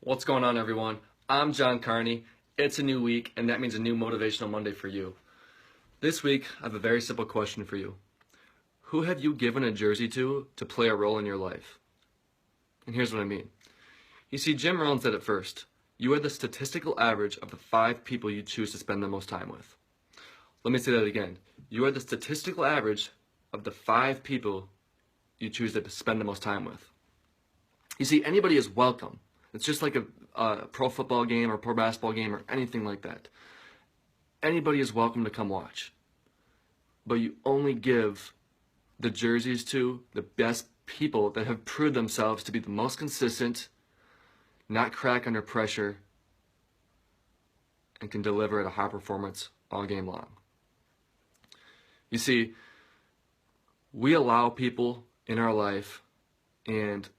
What's going on, everyone? I'm John Carney. It's a new week, and that means a new Motivational Monday for you. This week, I have a very simple question for you. Who have you given a jersey to play a role in your life? And here's what I mean. You see, Jim Rohn said it first. You are the statistical average of the 5 people you choose to spend the most time with. Let me say that again. You are the statistical average of the 5 people you choose to spend the most time with. You see, anybody is welcome. It's just like a pro football game or pro basketball game or anything like that. Anybody is welcome to come watch. But you only give the jerseys to the best people that have proved themselves to be the most consistent, not crack under pressure, and can deliver at a high performance all game long. You see, we allow people in our life, and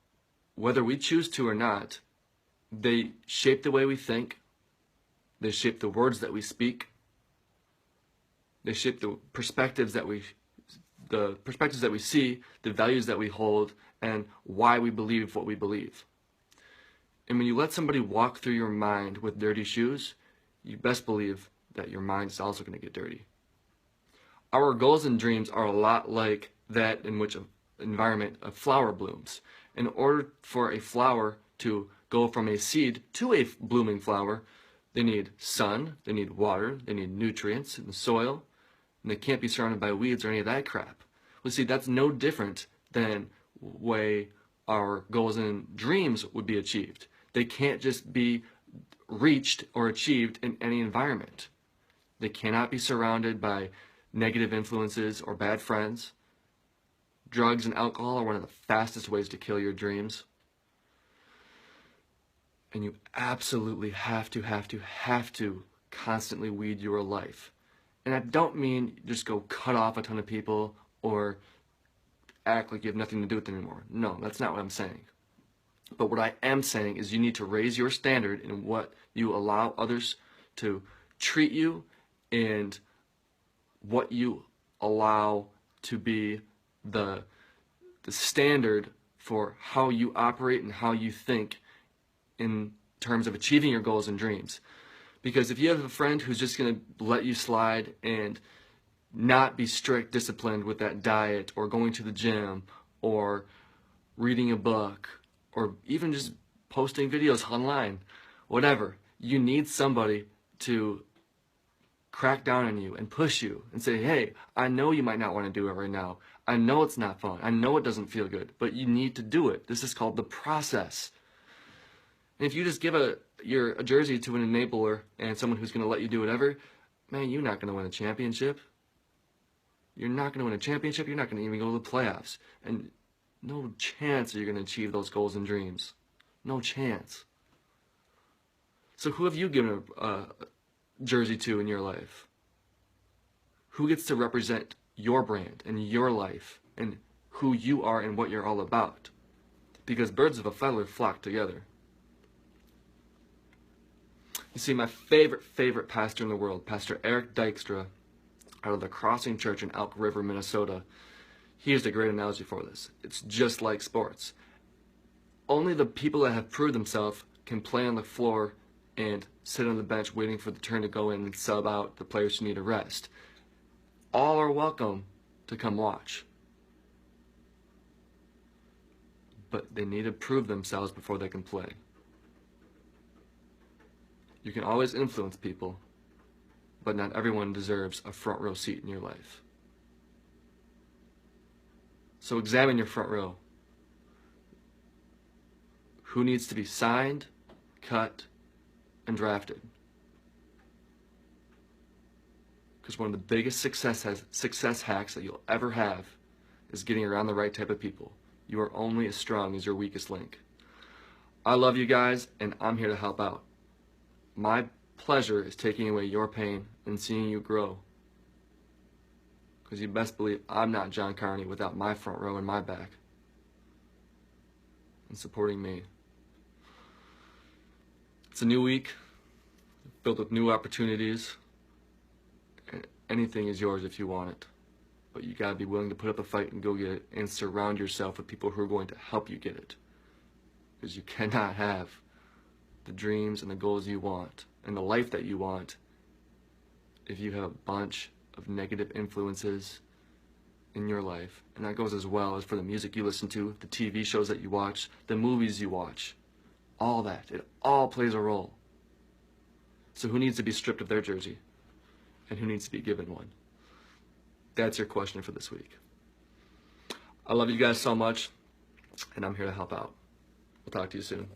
whether we choose to or not, they shape the way we think, they shape the words that we speak, they shape the perspectives that we see, the values that we hold, and why we believe what we believe. And when you let somebody walk through your mind with dirty shoes, you best believe that your mind is also going to get dirty. Our goals and dreams are a lot like that in which environment a flower blooms. In order for a flower to go from a seed to a blooming flower, they need sun, they need water, they need nutrients in the soil, and they can't be surrounded by weeds or any of that crap. Well, see, that's no different than way our goals and dreams would be achieved. They can't just be reached or achieved in any environment. They cannot be surrounded by negative influences or bad friends. Drugs and alcohol are one of the fastest ways to kill your dreams. And you absolutely have to constantly weed your life. And I don't mean just go cut off a ton of people or act like you have nothing to do with them anymore. No, that's not what I'm saying. But what I am saying is you need to raise your standard in what you allow others to treat you and what you allow to be the standard for how you operate and how you think in terms of achieving your goals and dreams. Because if you have a friend who's just going to let you slide and not be strict, disciplined with that diet or going to the gym or reading a book or even just posting videos online, whatever, you need somebody to crack down on you and push you and say, hey, I know you might not want to do it right now. I know it's not fun. I know it doesn't feel good, but you need to do it. This is called the process. And if you just give a jersey to an enabler and someone who's going to let you do whatever, man, you're not going to win a championship. You're not going to win a championship. You're not going to even go to the playoffs. And no chance are you going to achieve those goals and dreams. No chance. So who have you given a jersey to in your life? Who gets to represent your brand and your life and who you are and what you're all about? Because birds of a feather flock together. You see, my favorite pastor in the world, Pastor Eric Dykstra, out of the Crossing Church in Elk River, Minnesota, he used a great analogy for this. It's just like sports. Only the people that have proved themselves can play on the floor and sit on the bench waiting for the turn to go in and sub out the players who need a rest. All are welcome to come watch. But they need to prove themselves before they can play. You can always influence people, but not everyone deserves a front row seat in your life. So examine your front row. Who needs to be signed, cut, and drafted? Because one of the biggest success hacks that you'll ever have is getting around the right type of people. You are only as strong as your weakest link. I love you guys, and I'm here to help out. My pleasure is taking away your pain and seeing you grow. Because you best believe I'm not John Carney without my front row and my back. And supporting me. It's a new week, filled with new opportunities. And anything is yours if you want it. But you gotta be willing to put up a fight and go get it, and surround yourself with people who are going to help you get it. Because you cannot have the dreams and the goals you want and the life that you want if you have a bunch of negative influences in your life. And that goes as well as for the music you listen to, the TV shows that you watch, the movies you watch, all that. It all plays a role. So who needs to be stripped of their jersey? And who needs to be given one? That's your question for this week. I love you guys so much, and I'm here to help out. We'll talk to you soon.